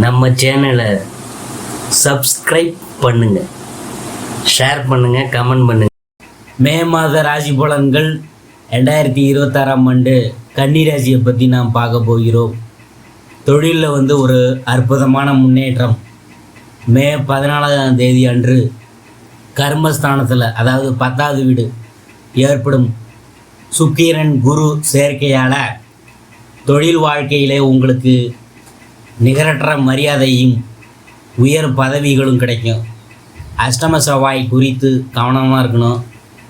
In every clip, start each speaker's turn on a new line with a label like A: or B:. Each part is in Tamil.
A: நம்ம சேனலை சப்ஸ்கிரைப் பண்ணுங்கள், ஷேர் பண்ணுங்கள், கமெண்ட் பண்ணுங்கள். மே மாத ராசி பலன்கள் 2026ஆம் ஆண்டு கன்னி ராசியை பற்றி நாம் பார்க்க போகிறோம். தொழிலில் ஒரு அற்புதமான முன்னேற்றம். மே 14ஆம் தேதி அன்று கர்மஸ்தானத்தில், அதாவது 10வது வீடு ஏற்படும் சுக்கிரன் குரு சேர்க்கையால் தொழில் வாழ்க்கையிலே உங்களுக்கு நிகரற்ற மரியாதையும் உயர் பதவிகளும் கிடைக்கும். அஷ்டம செவ்வாய் குறித்து கவனமாக இருக்கணும்.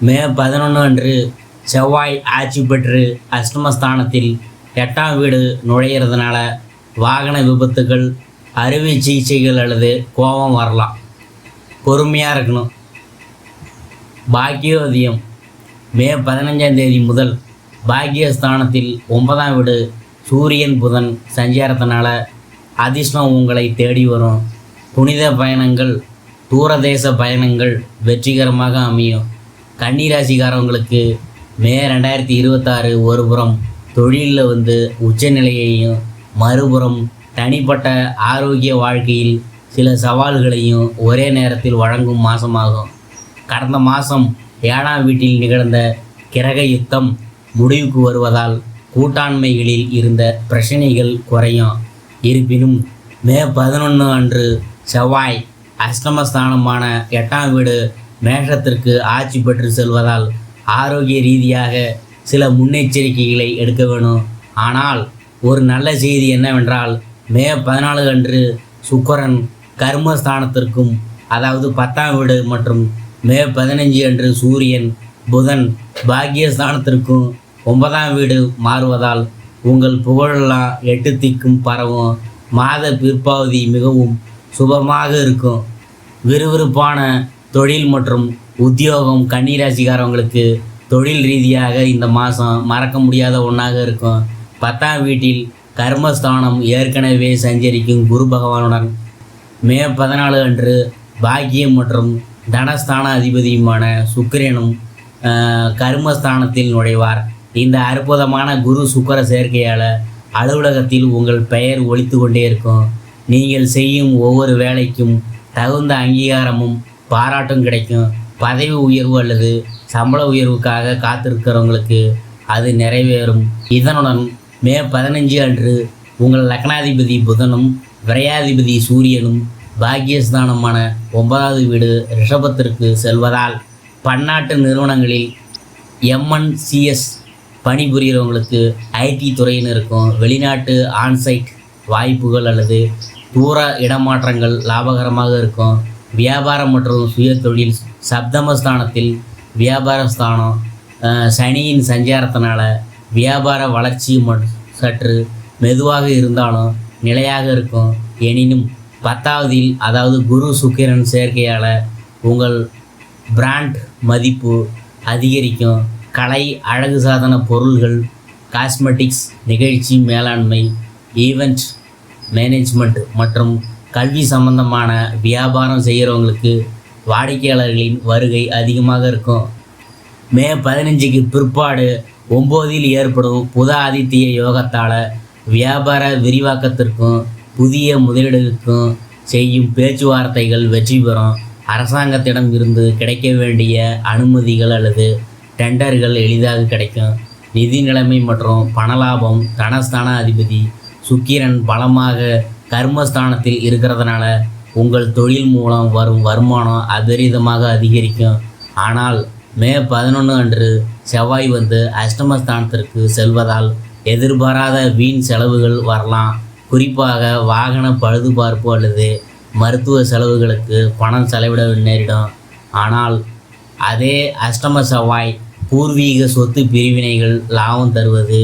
A: மே 11 அன்று செவ்வாய் ஆட்சி பெற்று அஷ்டமஸ்தானத்தில் 8ஆம் வீடு நுழையிறதுனால வாகன விபத்துகள், அறுவை சிகிச்சைகள் அல்லது கோபம் வரலாம். பொறுமையாக இருக்கணும். பாக்கியோதயம் மே 15ஆம் தேதி முதல் பாக்கியஸ்தானத்தில் 9ஆம் வீடு சூரியன் புதன் சஞ்சாரத்தினால அதிர்ஷ்டம் உங்களை தேடி வரும். புனித பயணங்கள், தூரதேச பயணங்கள் வெற்றிகரமாக அமையும். கன்னிராசிக்காரவங்களுக்கு மே 2026 ஒருபுறம் தொழிலில் உச்சநிலையையும், மறுபுறம் தனிப்பட்ட ஆரோக்கிய வாழ்க்கையில் சில சவால்களையும் ஒரே நேரத்தில் வழங்கும் மாதமாகும். கடந்த மாதம் 7ஆம் வீட்டில் நிகழ்ந்த கிரக யுத்தம் முடிவுக்கு வருவதால் கூட்டாண்மைகளில் இருந்த பிரச்சனைகள் குறையும். இருப்பினும் மே 11 அன்று செவ்வாய் அஷ்டமஸ்தானமான 8ஆம் வீடு மேஷத்திற்கு ஆட்சி பெற்று செல்வதால் ஆரோக்கிய ரீதியாக சில முன்னெச்சரிக்கைகளை எடுக்க வேணும். ஆனால் ஒரு நல்ல செய்தி என்னவென்றால், மே 14 அன்று சுக்கிரன் கர்மஸ்தானத்திற்கும், அதாவது 10ஆம் வீடு, மற்றும் மே 15 அன்று சூரியன் புதன் பாக்கியஸ்தானத்திற்கும் 9ஆம் வீடு மாறுவதால் உங்கள் புகழெல்லாம் 8 திக்கும் பரவும். மாத பிற்பாவதி மிகவும் சுபமாக இருக்கும். விறுவிறுப்பான தொழில் மற்றும் உத்தியோகம் கன்னிராசிக்காரவங்களுக்கு தொழில் ரீதியாக இந்த மாதம் மறக்க முடியாத ஒன்றாக இருக்கும். 10ஆம் வீட்டில் கர்மஸ்தானம் ஏற்கனவே சஞ்சரிக்கும் குரு பகவானுடன் மே 14 அன்று பாக்கியம் மற்றும் தனஸ்தான அதிபதியுமான சுக்கிரனும் கர்மஸ்தானத்தில் நுழைவார். இந்த அற்புதமான குரு சுக்கிர சேர்க்கையால் அலுவலகத்தில் உங்கள் பெயர் ஒலித்து கொண்டே இருக்கும். நீங்கள் செய்யும் ஒவ்வொரு வேலைக்கும் தகுந்த அங்கீகாரமும் பாராட்டும் கிடைக்கும். பதவி உயர்வு அல்லது சம்பள உயர்வுக்காக காத்திருக்கிறவங்களுக்கு அது நிறைவேறும். இதனுடன் மே 15 அன்று உங்கள் லக்னாதிபதி புதனும் விரையாதிபதி சூரியனும் பாக்கியஸ்தானமான 9வது வீடு ரிஷபத்திற்கு செல்வதால் பன்னாட்டு நிறுவனங்களில் MNCs பணிபுரிகிறவங்களுக்கு ஐடி துறையினருக்கும் வெளிநாட்டு ஆன்சைட் வாய்ப்புகள் அல்லது தூர இடமாற்றங்கள் லாபகரமாக இருக்கும். வியாபாரம் மற்றும் சுய தொழில் சப்தமஸ்தானத்தில் வியாபாரஸ்தானம் சனியின் சஞ்சாரத்தினால வியாபார வளர்ச்சி சற்று மெதுவாக இருந்தாலும் நிலையாக இருக்கும். எனினும் 10ஆவதில், அதாவது குரு சுக்கிரன் சேர்க்கையால் உங்கள் பிராண்ட் மதிப்பு அதிகரிக்கும். கலை, அழகு சாதன பொருள்கள், காஸ்மெட்டிக்ஸ், நிகழ்ச்சி மேலாண்மை, ஈவெண்ட் மேனேஜ்மெண்ட் மற்றும் கல்வி சம்பந்தமான வியாபாரம் செய்கிறவங்களுக்கு வாடிக்கையாளர்களின் வருகை அதிகமாக இருக்கும். மே 15க்கு பிற்பாடு 9இல் ஏற்படும் புத ஆதித்ய யோகத்தால் வியாபார விரிவாக்கத்திற்கும் புதிய முதலீடுகளுக்கும் செய்யும் பேச்சுவார்த்தைகள் வெற்றி பெறும். அரசாங்கத்திடம் இருந்து கிடைக்க வேண்டிய அனுமதிகள் அல்லது டெண்டர்கள் எளிதாக கிடைக்கும். நிதி நிலைமை மற்றும் பணலாபம், தனஸ்தான அதிபதி சுக்கிரன் பலமாக கர்மஸ்தானத்தில் இருக்கிறதுனால உங்கள் தொழில் மூலம் வரும் வருமானம் அபரிதமாக அதிகரிக்கும். ஆனால் மே 11 அன்று செவ்வாய் அஷ்டமஸ்தானத்திற்கு செல்வதால் எதிர்பாராத வீண் செலவுகள் வரலாம். குறிப்பாக வாகன பழுதுபார்ப்பு அல்லது மருத்துவ செலவுகளுக்கு பணம் செலவிட நேரிடும். ஆனால் அதே அஷ்டம செவ்வாய் பூர்வீக சொத்து பிரிவினைகள் லாபம் தருவது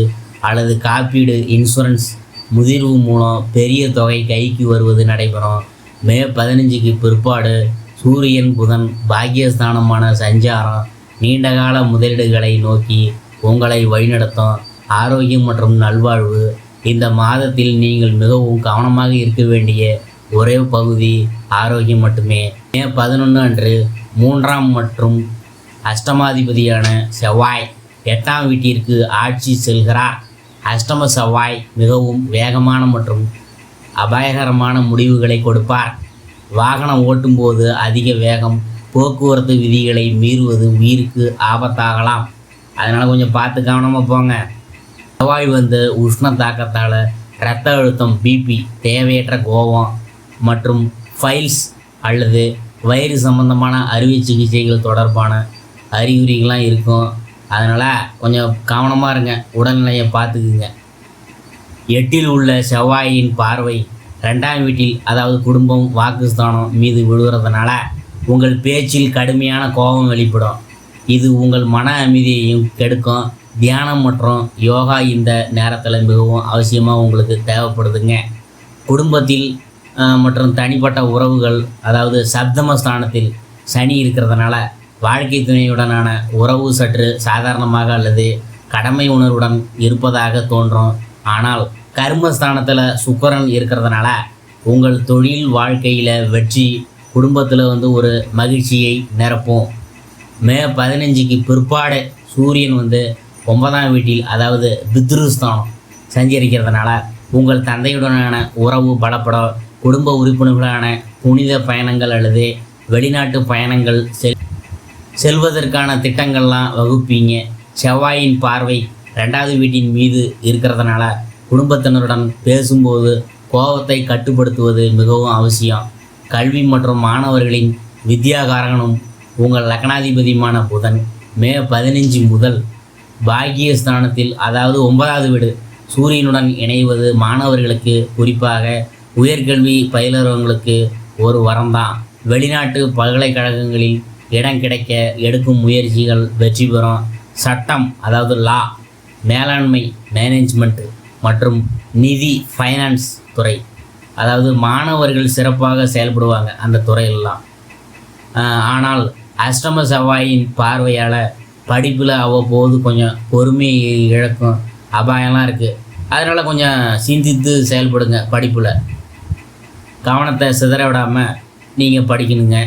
A: அல்லது காப்பீடு, இன்சூரன்ஸ் முதிர்வு மூலம் பெரிய தொகை கைக்கு வருவது நடைபெறும். மே 15க்கு பிற்பாடு சூரியன் புதன் பாக்கியஸ்தானமான சஞ்சாரம் நீண்டகால முதலீடுகளை நோக்கி உங்களை வழிநடத்தும். ஆரோக்கியம் மற்றும் நல்வாழ்வு இந்த மாதத்தில் நீங்கள் மிகவும் கவனமாக இருக்க வேண்டிய ஒரே பகுதி ஆரோக்கியம் மட்டுமே. மே 11 அன்று 3ஆம் மற்றும் அஷ்டமாதிபதியான செவ்வாய் 8ஆம் வீட்டிற்கு ஆட்சி செல்கிறார். அஷ்டம செவ்வாய் மிகவும் வேகமான மற்றும் அபாயகரமான முடிவுகளை கொடுப்பார். வாகனம் ஓட்டும்போது அதிக வேகம், போக்குவரத்து விதிகளை மீறுவது உயிருக்கு ஆபத்தாகலாம். அதனால் கொஞ்சம் பார்த்து கவனமாக போங்க. செவ்வாய் உஷ்ண தாக்கத்தால் இரத்த அழுத்தம், பிபி, தேவையற்ற கோபம் மற்றும் ஃபைல்ஸ் அல்லது வயிறு சம்பந்தமான அறுவை சிகிச்சைகள் தொடர்பான அறிகுறிகள்லாம் இருக்கும். அதனால் கொஞ்சம் கவனமாக இருங்க, உடல்நிலையை பார்த்துக்குங்க. 8இல் உள்ள செவ்வாயின் பார்வை 2ஆம் வீட்டில், அதாவது குடும்பம், வாக்குஸ்தானம் மீது விழுகிறதுனால உங்கள் பேச்சில் கடுமையான கோபம் வெளிப்படும். இது உங்கள் மன அமைதியையும் கெடுக்கும். தியானம் மற்றும் யோகா இந்த நேரத்தில் மிகவும் அவசியமாக உங்களுக்கு தேவைப்படுதுங்க. குடும்பத்தில் மற்றும் தனிப்பட்ட உறவுகள், அதாவது சப்தமஸ்தானத்தில் சனி இருக்கிறதுனால வாழ்க்கை துணையுடனான உறவு சற்று சாதாரணமாக அல்லது கடமை உணர்வுடன் இருப்பதாக தோன்றும். ஆனால் கர்மஸ்தானத்தில் சுக்கிரன் இருக்கிறதுனால உங்கள் தொழில் வாழ்க்கையில் வெற்றி, குடும்பத்தில் ஒரு மகிழ்ச்சியை நிரப்பும். மே 15க்கு பிற்பாடு சூரியன் 9ஆம் வீட்டில், அதாவது பித்ருஸ்தானம் சஞ்சரிக்கிறதுனால உங்கள் தந்தையுடனான உறவு பலப்படும். குடும்ப உறுப்பினர்களான புனித பயணங்கள் அல்லது வெளிநாட்டு பயணங்கள் செல்வதற்கான திட்டங்கள்லாம் வகுப்பீங்க. செவ்வாயின் பார்வை 2வது வீட்டின் மீது இருக்கிறதுனால குடும்பத்தினருடன் பேசும்போது கோபத்தை கட்டுப்படுத்துவது மிகவும் அவசியம். கல்வி மற்றும் மாணவர்களின் வித்யாகாரகனும் உங்கள் லக்னாதிபதியுமான புதன் மே 15 முதல் பாக்கியஸ்தானத்தில், அதாவது 9வது வீடு சூரியனுடன் இணைவது மாணவர்களுக்கு, குறிப்பாக உயர்கல்வி பயிலுறவங்களுக்கு ஒரு வரம்தான். வெளிநாட்டு பல்கலைக்கழகங்களில் இடம் கிடைக்க எடுக்கும் முயற்சிகள் வெற்றி பெறும். சட்டம், அதாவது லா, மேலாண்மை, மேனேஜ்மெண்ட் மற்றும் நிதி, ஃபைனான்ஸ் துறை, அதாவது மாணவர்கள் சிறப்பாக செயல்படுவாங்க அந்த துறையிலலாம். ஆனால் அஷ்டம செவ்வாயின் பார்வையால் படிப்பில் அவ்வப்போது கொஞ்சம் பொறுமையை இழக்கும் அபாயம்லாம் இருக்குது. அதனால் கொஞ்சம் சிந்தித்து செயல்படுங்க. படிப்பில் கவனத்தை சிதற விடாமல் நீங்கள் படிக்கணுங்க.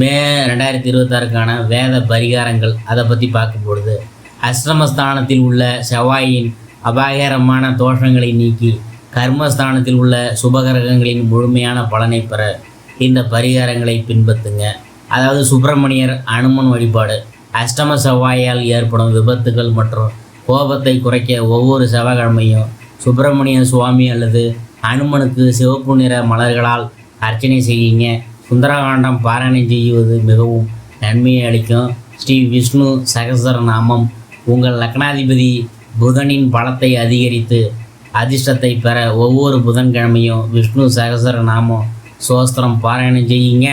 A: மே 2026க்கான வேத பரிகாரங்கள், அதை பற்றி பார்க்கும்பொழுது அஷ்டமஸ்தானத்தில் உள்ள செவ்வாயின் அபாயகரமான தோஷங்களை நீக்கி கர்மஸ்தானத்தில் உள்ள சுபகிரகங்களின் முழுமையான பலனை பெற இந்த பரிகாரங்களை பின்பற்றுங்க. அதாவது சுப்பிரமணியர், அனுமன் வழிபாடு. அஷ்டம செவ்வாயால் ஏற்படும் விபத்துகள் மற்றும் கோபத்தை குறைக்க ஒவ்வொரு செவ்வாய்க்கிழமையும் சுப்பிரமணிய சுவாமி அல்லது அனுமனுக்கு சிவப்பு நிற மலர்களால் அர்ச்சனை செய்யுங்க. சுந்தரகாண்டம் பாராயணம் செய்வது மிகவும் நன்மையை அளிக்கும். ஸ்ரீ விஷ்ணு சகஸ்ர நாமம் உங்கள் லக்னாதிபதி புதனின் பலத்தை அதிகரித்து அதிர்ஷ்டத்தை பெற ஒவ்வொரு புதன்கிழமையும் விஷ்ணு சகஸ்ர நாமம் சோஸ்திரம் பாராயணம் செய்யுங்க.